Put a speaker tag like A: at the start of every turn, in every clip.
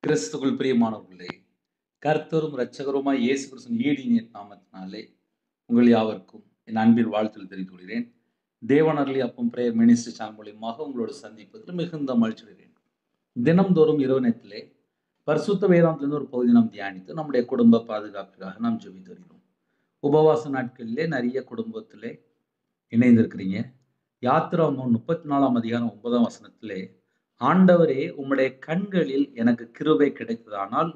A: கிறிஸ்துவுக்குள் பிரியமானவர்களே, கர்த்தரும் இரட்சகருமாய் இயேசு கிறிஸ்துவின் ஈடிய நாமத்தினாலே உங்கள் யாவருக்கும் என் அன்பின் வாழ்த்துக்கள் தெரிவித்துக் கொள்கிறேன். தேவன் அருளிய அப்பம் பிரேயர் மினிஸ்ட்ரி சேனல் மூலியமாக உங்களோடு சந்திப்பதில் மிகுந்த மகிழ்ச்சி அடைகிறேன். தினம்தோறும் இரவு நேரத்திலே பரிசுத்த வேதாந்தத்திலிருந்து ஒரு பகுதி நாம் தியானித்து நம்முடைய குடும்ப பாதுகாப்பிற்காக நாம் ஜெபித்து வருகிறோம். உபவாச நாட்களிலே நிறைய குடும்பத்திலே இணைந்திருக்கிறீங்க. யாத்திராகமம் 34ஆம் அதிகாரம் 9ஆம் வசனத்திலே, ஆண்டவரே உம்முடைய கண்களில் எனக்கு கிருபை கிடைத்ததானால்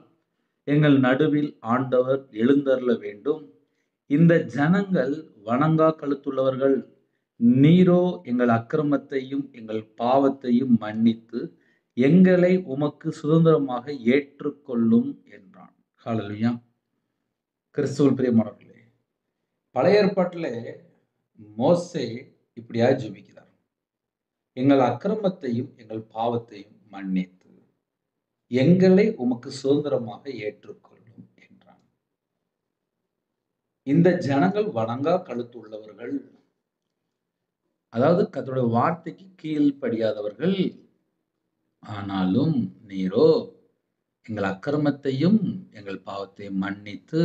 A: எங்கள் நடுவில் ஆண்டவர் எழுந்தருள வேண்டும். இந்த ஜனங்கள் வணங்கா கழுத்துள்ளவர்கள். நீரோ எங்கள் அக்கிரமத்தையும் எங்கள் பாவத்தையும் மன்னித்து எங்களை உமக்கு சுதந்திரமாக ஏற்றுக்கொள்ளும் என்றான். ஹல்லேலூயா. கிறிஸ்துவுக்குள் பிரியமானவர்களே, பழைய ஏற்பாட்டிலே மோசே இப்படியா ஜெபிக்கிறார். எங்கள் அக்கிரமத்தையும் எங்கள் பாவத்தையும் மன்னித்து எங்களை உமக்கு சுதந்திரமாக ஏற்றுக்கொள்ளும் என்றான். இந்த ஜனங்கள் வணங்கா கழுத்து உள்ளவர்கள், அதாவது கர்த்தருடைய வார்த்தைக்கு கீழ்ப்படியாதவர்கள். ஆனாலும் நீரோ எங்கள் அக்கிரமத்தையும் எங்கள் பாவத்தையும் மன்னித்து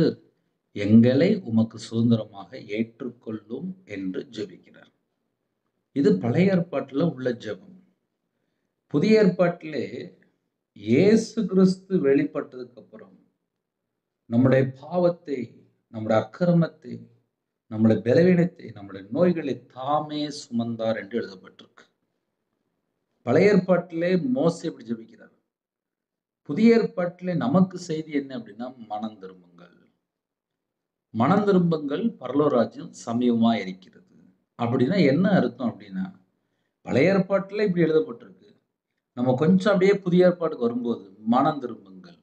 A: எங்களை உமக்கு சுதந்திரமாக ஏற்றுக்கொள்ளும் என்று ஜெபிக்கிறார். இது பழைய ஏற்பாட்டில் உள்ள ஜெபம். புதிய ஏற்பாட்டிலே இயேசு கிறிஸ்து வெளிப்பட்டதுக்கு அப்புறம் நம்முடைய பாவத்தை, நம்முடைய அக்கிரமத்தை, நம்முடைய பலவீனத்தை, நம்முடைய நோய்களை தாமே சுமந்தார் என்று எழுதப்பட்டிருக்கு. பழைய ஏற்பாட்டிலே மோசே இப்படி ஜெபிக்கிறார். புதிய ஏற்பாட்டிலே நமக்கு செய்தி என்ன அப்படின்னா, மனம் திரும்புங்கள், மனம் திரும்புங்கள், பரலோக ராஜ்யம் சமீபமா இருக்கிறது. அப்படின்னா என்ன அர்த்தம் அப்படின்னா, பழைய ஏற்பாட்டில் இப்படி எழுதப்பட்டிருக்கு. நம்ம கொஞ்சம் அப்படியே புதிய ஏற்பாட்டுக்கு வரும்போது மனம் திரும்புங்கள்.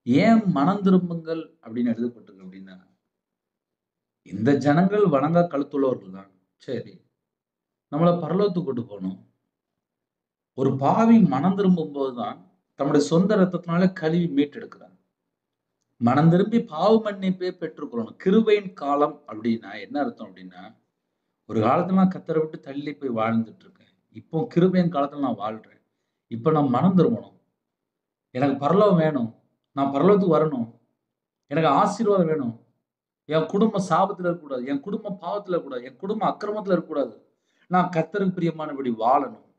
A: ஏன் மனம் திரும்புங்கள் அப்படின்னு எழுதப்பட்டிருக்கு அப்படின்னா, இந்த ஜனங்கள் வணங்கா கழுத்துள்ளவர்கள் தான். சரி, நம்மளை பரலோகத்துக்கு கொண்டு போகணும். ஒரு பாவி மனம் திரும்பும் போதுதான் தம்முடைய சொந்த ரத்தத்தினால கழுவி மீட்டெடுக்கிறார். மனம் திரும்பி பாவ மன்னிப்பே பெற்றுக்கொள்ளணும். கிருபையின் காலம் அப்படின்னா என்ன அர்த்தம் அப்படின்னா, ஒரு காலத்துல நான் கர்த்தரை விட்டு தள்ளி போய் வாழ்ந்துட்டு இருக்கேன். இப்போ கிருபையின் காலத்துல நான் வாழ்றேன். இப்போ நான் மனம் திரும்பணும். எனக்கு பரலோகம் வேணும். நான் பரலோகத்துக்கு வரணும். எனக்கு ஆசீர்வாதம் வேணும். என் குடும்பம் சாபத்துல இருக்கக்கூடாது. என் குடும்பம் பாவத்துல இருக்கக்கூடாது. என் குடும்பம் அக்கிரமத்துல இருக்கக்கூடாது. நான் கர்த்தருக்கு பிரியமானபடி வாழணும்.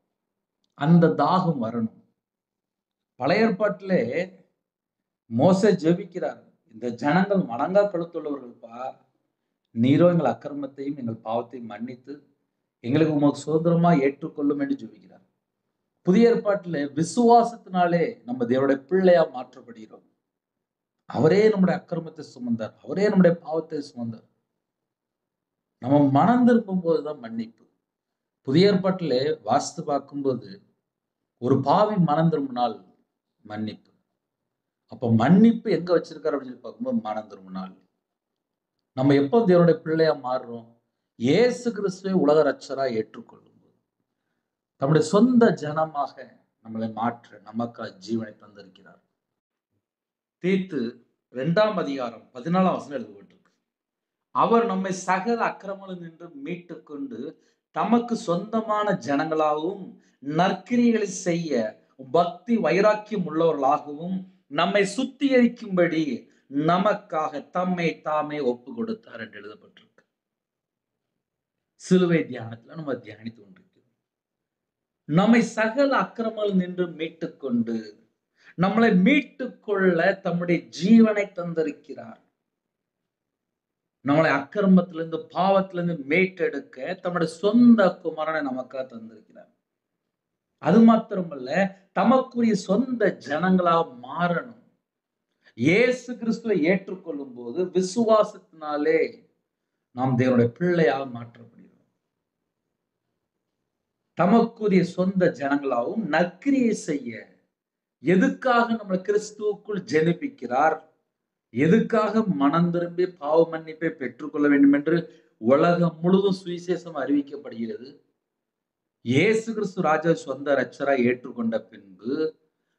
A: அந்த தாகம் வரணும். பழைய ஏற்பாட்டிலே மோசே ஜெபிக்கிறார். இந்த ஜனங்கள் வணங்கா கழுத்துள்ளவர்கள்ப்பா, நீரோ எங்கள் அக்கிரமத்தையும் எங்கள் பாவத்தையும் மன்னித்து எங்களுக்கு உமக்கு சுதந்திரமா ஏற்றுக்கொள்ளும் என்று ஜெபிக்கிறார். புதிய ஏற்பாட்டில் விசுவாசத்தினாலே நம்ம தேவனுடைய பிள்ளையா மாற்றப்படுகிறோம். அவரே நம்முடைய அக்கிரமத்தை சுமந்தார். அவரே நம்முடைய பாவத்தை சுமந்தார். நம்ம மனம் திரும்பும் போதுதான் மன்னிப்பு. புதிய ஏற்பாட்டிலே வாசித்து பார்க்கும்போது ஒரு பாவி மனம் திரும்பினால் மன்னிப்பு. அப்ப மன்னிப்பு எங்க வச்சிருக்காரு அப்படின்னு சொல்லி பார்க்கும்போது மனம் திரும்பினால். நம்ம எப்போ தேவனுடைய பிள்ளையா மாறுறோம்? இயேசு கிறிஸ்துவை உலக ரட்சகரா ஏற்றுக்கொள்ளும் போது தம்முடைய சொந்த ஜனமாக நம்மளை மாற்ற நமக்காக ஜீவனை தந்திருக்கிறார். தீத்து 2ஆம் அதிகாரம் 14ஆம் வசனம் எழுதப்பட்டிருக்கு. அவர் நம்மை சகல அக்கிரமங்களில் நின்று மீட்டு கொண்டு தமக்கு சொந்தமான ஜனங்களாகவும் நற்கிரியைகளை செய்ய பக்தி வைராக்கியம் உள்ளவர்களாகவும் நம்மை சுத்திகரிக்கும்படி நமக்காக தம்மை தாமே ஒப்பு கொடுத்தார் என்று எழுதப்பட்டிருக்கு. சிலுவை தியானத்துல நம்ம தியானித்து கொண்டிருக்கிறோம். நம்மை சகல அக்கிரமங்களில் நின்று மீட்டுக்கொண்டு நம்மளை மீட்டுக்கொள்ள தம்முடைய ஜீவனை தந்திருக்கிறார். நம்மளை அக்கிரமத்திலிருந்து பாவத்திலிருந்து மீட்டெடுக்க தம்முடைய சொந்த குமாரனை நமக்காக தந்திருக்கிறார். அது மாத்திரமல்ல, தமக்குரிய சொந்த ஜனங்களா மாறணும். இயேசு கிறிஸ்துவை ஏற்றுக்கொள்ளும் போது விசுவாசத்தினாலே நாம் தேவனுடைய பிள்ளையாக மாற்றப்படுகிறோம். தமக்குரிய சொந்த ஜனங்களாகவும் நற்கிரியை செய்ய, எதுக்காக நம்மளை கிறிஸ்துவுக்குள் ஜெனிப்பிக்கிறார், எதுக்காக மனம் திரும்பி பாவ மன்னிப்பை பெற்றுக்கொள்ள வேண்டும் என்று உலகம் முழுவதும் சுவிசேஷம் அறிவிக்கப்படுகிறது. இயேசு கிறிஸ்து ராஜா சொந்த இரட்சகராய் ஏற்றுக்கொண்ட பின்பு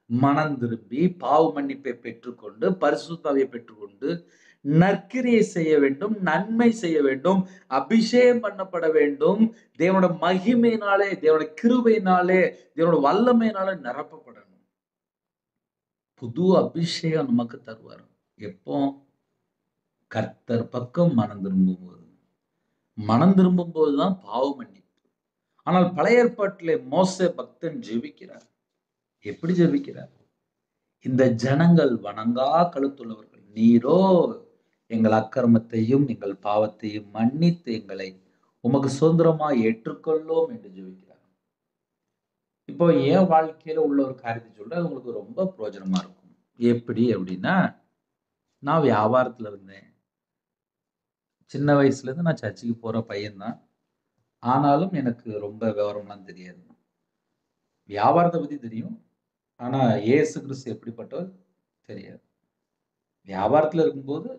A: மனம் திரும்பி பாவ மன்னிப்பை பெற்றுக்கொண்டு பரிசுத்த ஆவியை பெற்றுக்கொண்டு நற்கிரியை செய்ய வேண்டும், நன்மை செய்ய வேண்டும், அபிஷேகம் பண்ணப்பட வேண்டும், தேவனோட மகிமையினாலே, தேவனோட கிருபையினாலே, தேவனோட வல்லமையினாலே நிரப்பப்படணும். புது அபிஷேகம் நமக்கு தருவார். எப்போ? கர்த்தர் பக்கம் மனம் திரும்பும்போது. மனம் திரும்பும்போது தான் பாவ மன்னிப்பு. ஆனால் பழைய ஏற்பாட்டிலே மோசே பக்தன் ஜெபிக்கிறார். எப்படி ஜெபிக்கிறார்? இந்த ஜனங்கள் வணங்கா கழுத்துள்ளவர்கள். நீரோ எங்கள் அக்கிரமத்தையும் எங்கள் பாவத்தையும் மன்னித்து எங்களை உமக்கு சுதந்திரமாய் ஏற்றுக்கொள்ளோம் என்று ஜெபிக்கிறார். இப்போ என் வாழ்க்கையில உள்ள ஒரு காரியத்தை சொல்றேன். அது உங்களுக்கு ரொம்ப பிரயோஜனமா இருக்கும். எப்படி அப்படின்னா, நான் வியாபாரத்துல இருந்தேன். சின்ன வயசுலேருந்து நான் சர்ச்சுக்கு போற பையன்தான். ஆனாலும் எனக்கு ரொம்ப விவரம்லாம் தெரியாது. வியாபாரத்த பத்தி தெரியும். ஆனா இயேசு கிறிஸ்து எப்படிப்பட்டவர் தெரியாது. வியாபாரத்துல இருக்கும்போது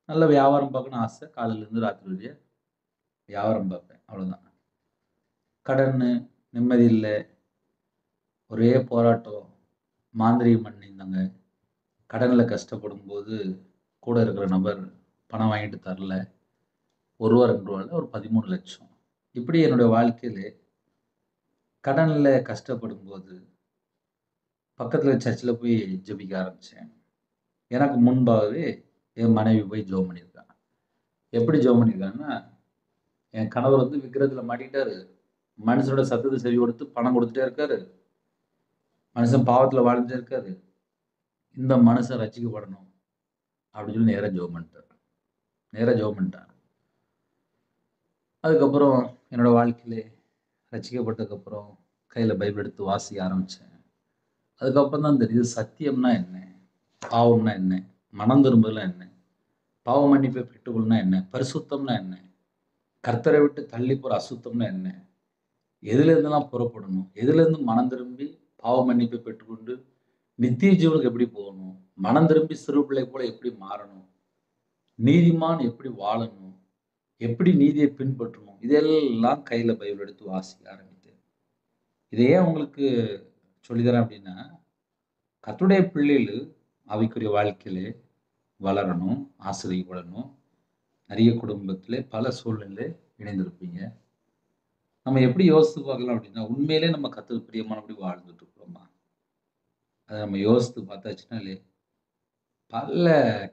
A: நல்ல வியாபாரம் பார்க்கணும்னு ஆசை. காலையிலேருந்து ராத்திரி வரைய வியாபாரம் பார்ப்பேன். அவ்வளோதான். கடன்னு, நிம்மதி இல்ல. ஒரே போராட்டம். மாந்திரீகம் பண்ணியிருந்தாங்க. கடன்ல கஷ்டப்படும்போது கூட இருக்கிற நபர் பணம் வாங்கிட்டு தரல. ரூ. 1 2 இல்ல ஒரு 13,00,000. இப்படி என்னுடைய வாழ்க்கையிலே கடன்ல கஷ்டப்படும்போது, பக்கத்துல சர்ச்சில போய் ஜெபிக்க ஆரம்பிச்சேன். எனக்கு முன்பாகவே என் மனைவி போய் ஜெபம் பண்ணியிருக்காங்க. எப்படி ஜெபம் பண்ணியிருக்காங்கன்னா, என் கணவர் வந்து விக்கிரகத்துல மாட்டிக்கிட்டாரு. மனுஷனோட சத்தத்த செவி கொடுத்து பணம் குடுத்துட்டே இருக்காரு. மனுஷன் பாவத்துல வாழ்ந்துட்டே இருக்காரு. இந்த மனுஷன் ரட்சிக்கப்படணும் அப்படின்னு சொல்லி நேரா ஜெபம் பண்ணிட்டாரு. நேரா ஜெபம் பண்ணிட்டாங்க. அதுக்கப்புறம் என்னோட வாழ்க்கையிலே ரட்சிக்கப்பட்டதுக்கப்புறம் கையில பைபிள் எடுத்து வாசிக்க ஆரம்பிச்சேன். அதுக்கப்புறம் தான் தெரியுது சத்தியம்னா என்ன? பாவம்னா என்ன? மனம் திரும்புதல்னா என்ன? பாவ மன்னிப்பை பெற்றுக்கொள்ளணும்னா என்ன? பரிசுத்தம்னா என்ன? கர்த்தரை விட்டு தள்ளி போற அசுத்தம்னா என்ன? எதுல இருந்தெல்லாம் புறப்படணும்? எதுல இருந்து மனம் திரும்பி பாவ மன்னிப்பை பெற்றுக்கொண்டு நித்திய ஜீவனுக்கு எப்படி போகணும்? மனம் திரும்பி சிறு பிள்ளை போல எப்படி மாறணும்? நீதிமான் எப்படி வாழணும்? எப்படி நீதியை பின்பற்றணும்? இதெல்லாம் கையில பைபிள் எடுத்து வாசிக்க ஆரம்பித்தேன். இதை ஏன் உங்களுக்கு சொல்லித்தரேன் அப்படின்னா, கர்த்தருடைய பிள்ளைகள் ஆவிக்குரிய வாழ்க்கையிலே வளரணும், ஆசீர்வதிக்கப்படணும். நிறைய குடும்பத்திலே பல சூழ்நிலையிலே இணைந்திருப்பீங்க. நம்ம எப்படி யோசித்து பார்க்கலாம் அப்படின்னா, உண்மையிலே நம்ம கர்த்தருக்கு பிரியமானபடி வாழ்ந்துட்டு இருக்கிறோமா? அத நம்ம யோசித்து பார்த்தாச்சுனாலே, பல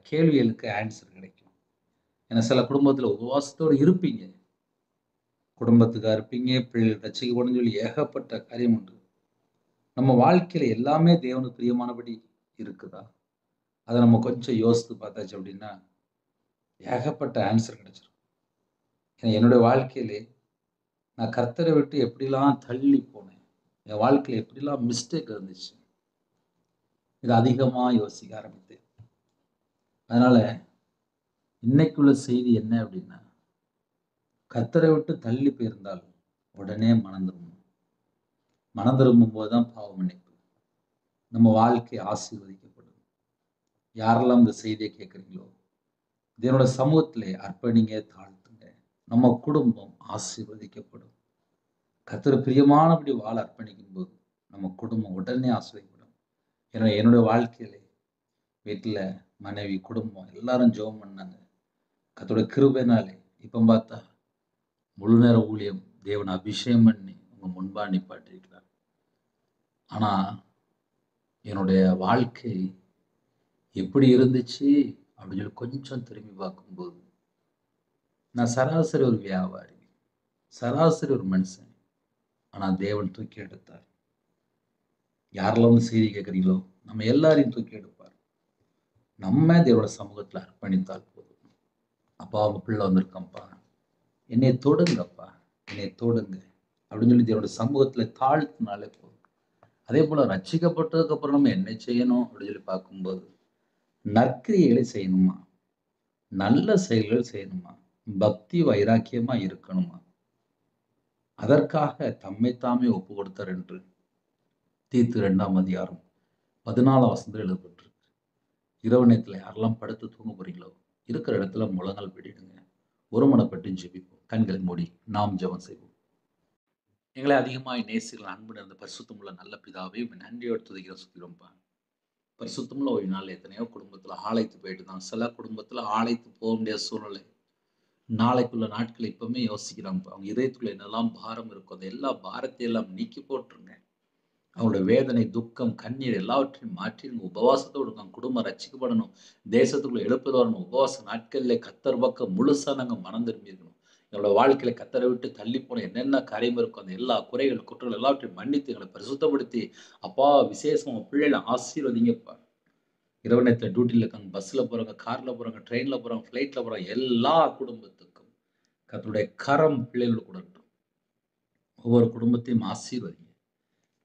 A: கேள்விகளுக்கு ஆன்சர் கிடைக்கும். ஏன்னா சில குடும்பத்தில உபவாசத்தோடு இருப்பீங்க. குடும்பத்துக்கா இருப்பீங்க, பிள்ளைகள் ரட்சிக்கப்படணும்னு சொல்லி ஏகப்பட்ட காரியம் உண்டு. நம்ம வாழ்க்கையில எல்லாமே தேவனுக்கு பிரியமானபடி இருக்குதா? அத நம்ம கொஞ்சம் யோசித்து பார்த்தாச்சு அப்படின்னா, ஏகப்பட்ட ஆன்சர் கிடைச்சிரும். ஏன்னா என்னுடைய வாழ்க்கையிலே நான் கர்த்தரை விட்டு எப்படிலாம் தள்ளி போனேன். என் வாழ்க்கையில எப்படிலாம் மிஸ்டேக் இருந்துச்சு. இத அதிகமா யோசிக்க ஆரம்பித்தேன். அதனால இன்னைக்குள்ள செய்தி என்ன அப்படின்னா, கர்த்தரை விட்டு தள்ளி போயிருந்தால் உடனே மனம் திரும்பணும். மனம் திரும்பும்போது தான் பாவ மன்னிப்பு. நம்ம வாழ்க்கை ஆசீர்வதிக்கப்படும். யாரெல்லாம் இந்த செய்தியை கேட்குறீங்களோ, இதனோட சமூகத்திலே அர்ப்பணிங்க, தாழ்த்துங்க. நம்ம குடும்பம் ஆசீர்வதிக்கப்படும். கர்த்தர் பிரியமானபடி வாழ அர்ப்பணிக்கும்போது, நம்ம குடும்பம் உடனே ஆசீர்வதிக்கப்படும். ஏன்னா என்னுடைய வாழ்க்கையிலே வீட்ல மனைவி, குடும்பம் எல்லாரும் ஜெபம் பண்ணாங்க. கர்த்தருடைய கிருபையினாலே இப்ப பார்த்தா முழு நேர ஊழியம் தேவன் அபிஷேகம் பண்ணி உங்க முன்பா நிப்பாட்டியிருக்கிறார். ஆனா என்னுடைய வாழ்க்கை எப்படி இருந்துச்சு அப்படின்னு சொல்லி கொஞ்சம் திரும்பி பார்க்கும்போது, நான் சராசரி ஒரு வியாபாரி, சராசரி ஒரு மனுஷன். ஆனா தேவன் தூக்கி எடுத்தார். யாரெல்லாம் வந்து செய்தி கேட்குறீங்களோ, நம்ம எல்லாரையும் தூக்கி எடுப்பார். நம்ம தேவனோட சமூகத்துல அர்ப்பணித்தால் போதும். அப்பா உங்க பிள்ளை வந்திருக்கேன்ப்பா, என்னை தொடுங்கப்பா, என்னை தொடுங்க அப்படின்னு சொல்லி தேவனோட சமூகத்துல தாழ்த்தினாலே போதும். அதே போல ரட்சிக்கப்பட்டதுக்கு அப்புறம் நம்ம என்ன செய்யணும் அப்படின்னு சொல்லி பார்க்கும்போது, நற்கிரியைகளை செய்யணுமா, நல்ல செயல்கள் செய்யணுமா, பக்தி வைராக்கியமா இருக்கணுமா, அதற்காக தம்மை தாமே ஒப்பு கொடுத்தார் என்று தீத்து 2ஆம் அதிகாரம் 14ஆம் வசனத்தில் எழுதப்பட்டிருக்கு. இரவு நேரத்துல யாரெல்லாம் படுத்து தூங்க போறீங்களோ, இருக்கிற இடத்துல முழங்கால் படியிடுங்க. ஒருமனப்பட்டு ஜெபிப்போம். கண்களை மூடி நாம் ஜெபம் செய்வோம். எங்களை அதிகமாய் நேசிக்கிற அன்பு நிறைந்த பரிசுத்தமுள்ள நல்ல பிதாவே, உம்மை நன்றியோடு துதிக்கிறோம், ஸ்தோத்திரம்ப்பா. பரிசுத்தமுள்ள ஒரு நாள் எத்தனையோ குடும்பத்துல ஆலைத்து போயிட்டு தான். சில குடும்பத்துல ஆலைத்து போக முடியாத சூழ்நிலை. நாளைக்குள்ள நாட்கள் இப்பவுமே யோசிக்கிறாங்கப்பா. அவங்க இதயத்துக்குள்ள என்னெல்லாம் பாரம் இருக்கோ, அந்த எல்லா பாரத்தையும் எல்லாம் நீக்கி போட்டுருங்க. அவங்களோட வேதனை, துக்கம், கண்ணீர் எல்லாவற்றையும் மாற்றிருங்க. உபவாசத்தோடு இருக்காங்க. குடும்பம் ரட்சிக்கப்படணும். தேசத்துக்குள்ள எழுப்புதல் வரணும். உபவாச நாட்கள்ல கர்த்தர் பக்கம் முழுசா நாங்க மனம் திரும்பி இருக்கணும். எங்களோட வாழ்க்கையில கர்த்தரை விட்டு தள்ளிப்போன என்னென்ன காரியம் இருக்கோ, அந்த எல்லா குறைகள், குற்றங்கள் எல்லாவற்றையும் மன்னித்து எங்களை பரிசுத்தப்படுத்தி, அப்பா விசேஷமா உங்க பிள்ளைகள ஆசீர்வதிங்கப்பா. இரவு நேரத்துல டியூட்டில இருக்காங்க, பஸ்ல போறவங்க, கார்ல போறவங்க, ட்ரெயின்ல போறவங்க, ஃப்ளைட்ல போறவங்க எல்லா குடும்பத்துக்கும் கர்த்தருடைய கரம் பிள்ளைகளோடு கூட இருக்கட்டும். ஒவ்வொரு குடும்பத்தையும் ஆசீர்வதிங்க.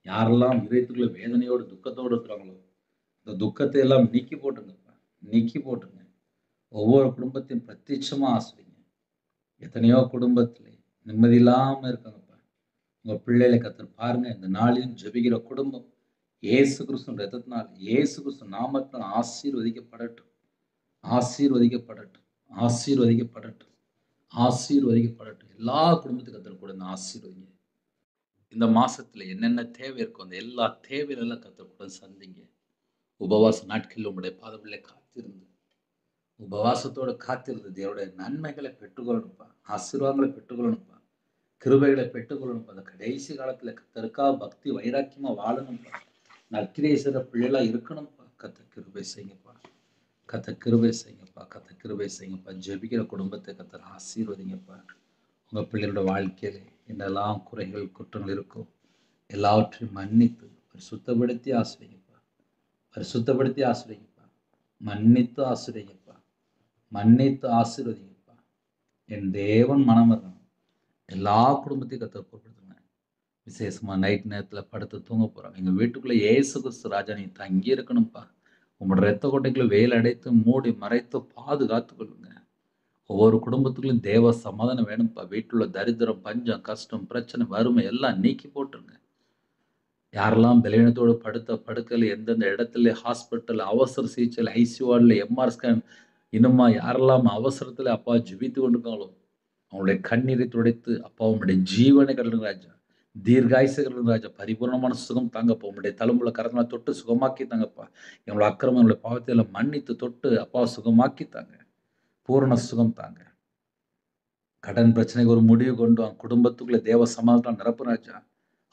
A: யாரெல்லாம் இதயத்துக்குள்ள வேதனையோடு, துக்கத்தோடு இருக்கிறாங்களோ, இந்த துக்கத்தை எல்லாம் நீக்கி போட்டுருங்கப்பா. நீக்கி போட்டுருங்க. ஒவ்வொரு குடும்பத்தையும் பிரத்யட்சமா ஆசீர்வதிங்க. எத்தனையோ குடும்பத்திலே நிம்மதி இல்லாம இருக்காங்கப்பா. உங்க பிள்ளைகளை கர்த்தர் பாருங்க. இந்த நாளிலும் ஜெபிக்கிற குடும்பம் இயேசு கிறிஸ்துவின் இரத்தத்தினால், இயேசு கிறிஸ்து நாமத்தினால் ஆசீர்வதிக்கப்படட்டும். ஆசீர்வதிக்கப்படட்டும். ஆசீர்வதிக்கப்படட்டும். ஆசீர்வதிக்கப்படட்டும். எல்லா குடும்பத்துக்கும் கர்த்தர் கூட இந்த ஆசீர்வதிங்க. இந்த மாசத்துல என்னென்ன தேவை இருக்கோ, அந்த எல்லா தேவைகளெல்லாம் கர்த்தர் கூட சந்திங்க. உபவாச நாட்களில் உம்முடைய பாதத்திலே காத்திருந்து, உபவாசத்தோட காத்திருந்து தேவனுடைய நன்மைகளை பெற்றுக்கொள்ளணும்ப்பா. ஆசீர்வாதங்களை பெற்றுக்கொள்ளணும்ப்பா. கிருபைகளை பெற்றுக்கொள்ளணும்ப்பா. அந்த கடைசி காலத்துல கர்த்தருக்காக பக்தி வைராக்கியமா வாழணும்ப்பா. நற்கிரியை செய்ற பிள்ளைகளா இருக்கணும்ப்பா. கர்த்தர் கிருபை செய்யுங்கப்பா. கர்த்தர் கிருபை செய்யுங்கப்பா. கர்த்தர் கிருபை செய்யுங்கப்பா. ஜெபிக்கிற குடும்பத்தை கர்த்தர் ஆசீர்வதிங்கப்பா. உங்க பிள்ளைகளோட வாழ்க்கையில என்னெல்லாம் குறைகள், குற்றங்கள் இருக்கோ எல்லாவற்றையும் மன்னித்து பரிசுத்தப்படுத்தி ஆசீர்வதிங்கப்பா. பரிசுத்தப்படுத்தி ஆசீர்வதிங்கப்பா. மன்னித்து ஆசீர்வதிங்கப்பா. மன்னித்து ஆசீர்வதிங்கப்பா. என் தேவன் மனம் வரணும். எல்லா குடும்பத்தையும் கர்த்தர் பொறுப்படுத்துங்க. விசேஷமா நைட் நேரத்துல படுத்து தூங்க போறாங்க. எங்க வீட்டுக்குள்ள இயேசு கிறிஸ்து ராஜா நீ தங்கி இருக்கணும்ப்பா. உங்களோட இரத்த கொட்டைக்குள்ள வேல் அடைத்து மூடி மறைத்து பாதுகாத்துக் கொள்ளுங்க. ஒவ்வொரு குடும்பத்துக்குள்ளயும் தேவ சமாதானம் வேணும்ப்பா. வீட்டுள்ள தரித்திரம், பஞ்சம், கஷ்டம், பிரச்சனை, வறுமை எல்லாம் நீக்கி போட்டுருங்க. யாரெல்லாம் பலவீனத்தோடு படுத்த படுக்கையில எந்தெந்த இடத்துல ஹாஸ்பிட்டல், அவசர சிகிச்சையில, ஐசியூ வார்டுல, எம்ஆர் ஸ்கேன் இன்னுமா யாரெல்லாம் அவசரத்துல அப்பா ஜெபித்து கொண்டிருக்காங்களோ, அவங்களுடைய கண்ணீரை துடைத்து அப்பா உம்முடைய ஜீவனை கடலுங்க ராஜா. தீர்காயுசு கடலுங்க ராஜா. பரிபூர்ணமான சுகம் தாங்கப்பா. உம்முடைய தழும்புல கரத்தினால தொட்டு சுகமாக்கி தாங்கப்பா. எங்களோட அக்கிரமம், எங்களுடைய பாவத்தை எல்லாம் மன்னித்து தொட்டு அப்பா சுகமாக்கி தாங்க. பூரண சுகம் தாங்க. கடன் பிரச்சனைக்கு ஒரு முடிவு கொண்டு வாங்க. குடும்பத்துக்குள்ள தேவ சமாதானம் நிரப்பு ராஜா.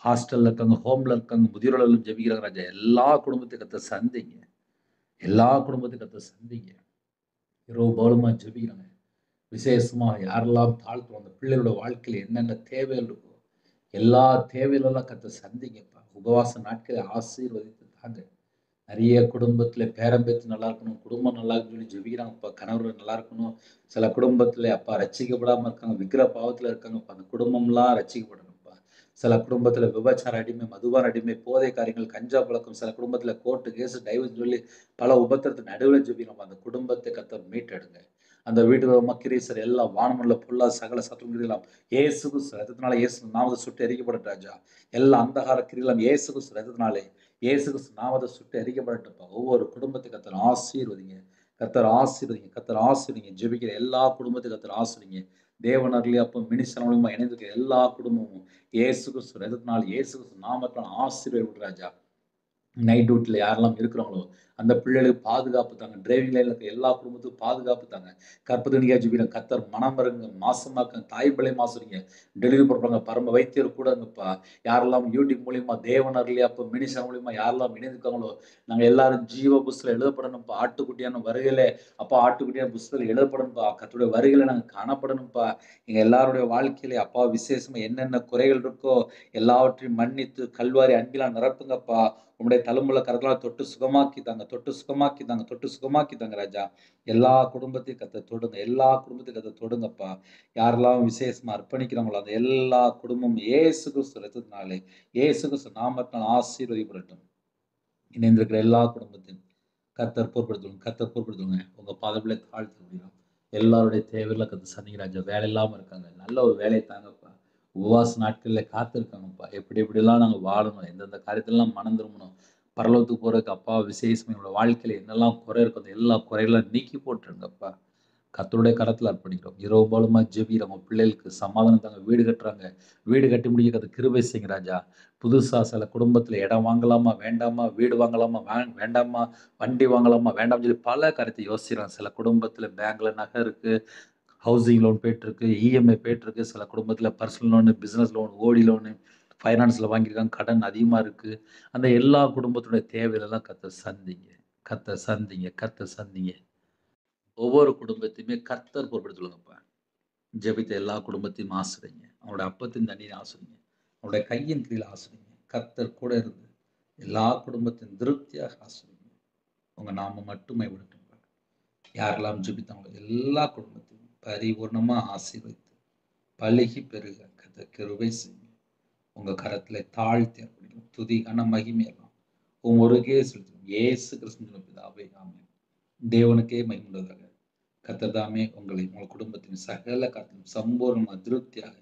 A: ஹாஸ்டல்ல இருக்காங்க, ஹோம்ல இருக்காங்க, முதியோர்களும் ஜெபிக்கிறாங்க ராஜா. எல்லா குடும்பத்தையும் கர்த்தர் சந்திங்க. எல்லா குடும்பத்தையும் கர்த்தர் சந்திங்க. இரவு பகலுமா ஜெபிக்கிறாங்க. விசேஷமா யாரெல்லாம் தாழ்த்துவோம் அந்த பிள்ளைகளோட வாழ்க்கையில என்னென்ன தேவைகள் இருக்கோ எல்லா தேவைகளெல்லாம் கர்த்தர் சந்திங்கப்பா. உபவாச நாட்களை ஆசீர்வதித்து தாங்க. நிறைய குடும்பத்துல பேரன் பேத்தி நல்லா இருக்கணும், குடும்பம் நல்லா இருக்குன்னு சொல்லி ஜெபிக்கிறாங்கப்பா. கணவர் நல்லா இருக்கணும். சில குடும்பத்துல அப்பா ரட்சிக்கப்படாம இருக்காங்க, விக்கிர பாவத்துல இருக்காங்கப்பா. அந்த குடும்பம்லாம் ரட்சிக்கப்படணும்ப்பா. சில குடும்பத்துல விபச்சார அடிமை, மதுபான அடிமை, போதை காரியங்கள், கஞ்சா பழக்கம், சில குடும்பத்துல கோர்ட்டு கேஸ், டைவர்ஸ் சொல்லி பல உபத்திரத்து நடுவில் ஜெபிக்கிறோம். அந்த குடும்பத்தை கர்த்தர் மீட்டெடுங்க. அந்த வீட்டுல மக்கிரீசர் எல்லாம் வானமல்ல பொல்லா சகல சத்துருலாம் இயேசு கிறிஸ்து ரத்தத்தினால இயேசு நாமத்தை சுட்டு எரிக்கப்படட்டும் ராஜா. எல்லா அந்தகார கிரியெல்லாம் இயேசு கிறிஸ்து ரத்தத்தினாலே இயேசு கிறிஸ்து நாமத்தை சுட்டு எரிக்கப்படட்டும்ப்பா. ஒவ்வொரு குடும்பத்தை கர்த்தர் ஆசீர்வதிங்க. கர்த்தர் ஆசீர்வதிங்க. கர்த்தர் ஆசீர்வதிங்க. ஜெபிக்கிற எல்லா குடும்பத்தையும் கர்த்தர் ஆசீர்வதிங்க. தேவனருளே அப்போ மினிஸ்டர் மூலியமா இணைந்திருக்கிற எல்லா குடும்பமும் இயேசு கிறிஸ்து ரத்தத்தினால் இயேசு கிறிஸ்து நாமத்தினால் ஆசீர்வதி ராஜா. நைட் டியூட்டில யாரெல்லாம் இருக்கிறாங்களோ, அந்த பிள்ளைகளுக்கு பாதுகாப்பு தாங்க. டிரைவிங் லைன்ல இருக்க எல்லா குடும்பத்துக்கும் பாதுகாப்பு தாங்க. கர்ப்பத்தணியா ஜெபிக்கிறேன். கர்த்தர் மனம் இருங்க. மாசமா இருக்காங்க. தாய் பிள்ளையும் மாசுறீங்க. டெலிவரி பண்றாங்க. பரம வைத்தியர் கூட இருங்கப்பா. யாரெல்லாம் யூடியூப் மூலியமா தேவன் அருளியா அப்ப மினிஸ்டர் மூலியமா யாரெல்லாம் இணைந்திருக்காங்களோ, நாங்க எல்லாரும் ஜீவ புஸ்தகத்துல எழுதப்படணும்ப்பா. ஆட்டுக்குட்டியான வருகையில அப்பா ஆட்டுக்குட்டியான புஸ்தகத்துல எழுதப்படணும்ப்பா. கர்த்தருடைய வருகையில நாங்க காணப்படணும்ப்பா. எங்க எல்லாருடைய வாழ்க்கையிலே அப்பா விசேஷமா என்னென்ன குறைகள் இருக்கோ எல்லாவற்றையும் மன்னித்து கல்வாரி அன்பினால் நிரப்புங்கப்பா. உம்முடைய தழும்புல கரங்களால் தொட்டு சுகமாக்கி தாங்க. தொட்டு சுகமாக்கி தாங்க. தொட்டு சுகமாக்கி தாங்க ராஜா. எல்லா குடும்பத்தையும் கர்த்தர் தொடுங்க. எல்லா குடும்பத்தையும் கர்த்தர் தொடுங்கப்பா. யாரெல்லாம் விசேஷமா அர்ப்பணிக்கிறாங்களோ அந்த எல்லா குடும்பமும் இயேசு கிறிஸ்து இரத்தத்தினாலே இயேசு கிறிஸ்து நாமத்தினால் ஆசீர்வதிக்கப்படட்டும். இணைந்திருக்கிற எல்லா குடும்பத்தையும் கர்த்தர் பொறுப்படுத்துங்க. கர்த்தர் பொறுப்படுத்துங்க. உங்க பாதங்களை தாழ்த்த முடியும். எல்லாருடைய தேவையில கர்த்தர் சந்திங்க ராஜா. வேலை இல்லாம இருக்காங்க. நல்ல ஒரு வேலையை தாங்கப்பா. உபவாச நாட்கள்ல காத்திருக்காங்கப்பா. எப்படி எப்படிலாம் நாங்க வாழணும், எந்தெந்த காரியத்திலலாம் மனம் திரும்பணும், பரலோகத்துக்கு போறதுக்கு அப்பா விசேஷமா எங்களோட வாழ்க்கையில என்னெல்லாம் குறை இருக்கோ அந்த எல்லா குறைகளையும் நீக்கி போட்டுருங்கப்பா. கர்த்தருடைய கரத்துல அர்ப்பணிக்கிறோம். இரவு பகலுமா ஜெபிக்கிறோம். உங்க பிள்ளைகளுக்கு சமாதானம் தாங்க. வீடு கட்டுறாங்க. வீடு கட்டி முடிக்க கர்த்தர் கிருபை செய்யுங்க ராஜா. புதுசா சில குடும்பத்துல இடம் வாங்கலாமா, வேண்டாமா? வீடு வாங்கலாமா, வேண்டாமா? வண்டி வாங்கலாமா, வேண்டாம்னு சொல்லி பல காரியத்தை யோசிக்கிறாங்க. சில குடும்பத்துல பேங்க்ல நகை இருக்கு. ஹவுசிங் லோன் போயிட்டுருக்கு. இஎம்ஐ போயிட்டுருக்கு. சில குடும்பத்தில பர்சனல் லோனு, பிசினஸ் லோன், ஓடி லோனு, ஃபைனான்ஸில் வாங்கியிருக்காங்க, கடன் அதிகமாக இருக்குது. அந்த எல்லா குடும்பத்துடைய தேவையிலெல்லாம் கர்த்தர் சந்திங்க, கர்த்தர் சந்திங்க, கர்த்தர் சந்திங்க. ஒவ்வொரு குடும்பத்தையுமே கர்த்தர் பொறுப்பெடுத்து சொல்லுங்கப்பா. ஜெபித்த எல்லா குடும்பத்தையும் ஆசிரியங்க, அவங்களோட அப்பத்தின் தண்ணீரை ஆசிரியங்க, அவங்களுடைய கையின் கீழே ஆசிரியங்க. கர்த்தர் கூட இருந்து எல்லா குடும்பத்தையும் திருப்தியாக ஆசிரியங்க. உங்கள் நாம மட்டுமே விடட்டும். யாரெல்லாம் ஜெபித்தாங்களோ எல்லா குடும்பத்தையும் பரிபூர்ணமாக ஆசீர்வதித்து பழுகி பெருக கர்த்தர் கிருபை செய்யுங்க. உங்கள் கரத்தில் தாழ்த்தி அர்ப்பணிக்கும் துதி கன மகிமையெல்லாம் ஒருகே செலுத்தும் இயேசு கிறிஸ்துவின் பிதாவே ஆமென். தேவனுக்கே மகிமையுள்ளதாக. கர்த்தர் தாமே உங்களை உங்கள் குடும்பத்தின் சகல கர்த்தரும் சம்பூர்ண திருப்தியாக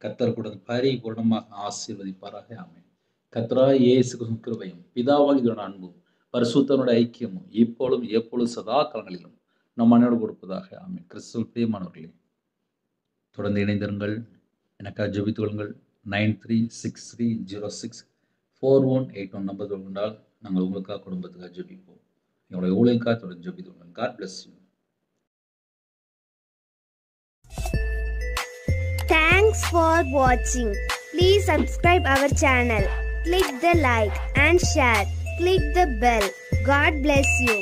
A: கர்த்தர் கூட பரிபூர்ணமாக ஆசீர்வதிப்பாராக ஆமென். கர்த்தராகிய இயேசு கிறிஸ்துவின் கிருபையும் பிதாவாகிய அன்பும் பரிசுத்தனுடைய ஐக்கியமும் இப்பொழுதும் எப்பொழுதும் சதா காலங்களிலும் நம் அனைவரோடு கொடுப்பதாக ஆமென். கிறிஸ்துவில் பிரியமானவர்களே, தொடர்ந்து இணைந்திருங்கள், எனக்காக ஜெபித்துக் கொள்ளுங்கள். 9363064181 நம்பர் கொண்டால் நாங்கள் உங்களுக்காக குடும்பத்துக்காக ஜெபிப்போம். எங்களுடைய ஊழியக்காக தொடர்ந்து ஜெபித்துக் கொள்ளுங்கள். God bless you.
B: Thanks for watching. Please subscribe our channel. Click the like and share. Click the bell. God bless you.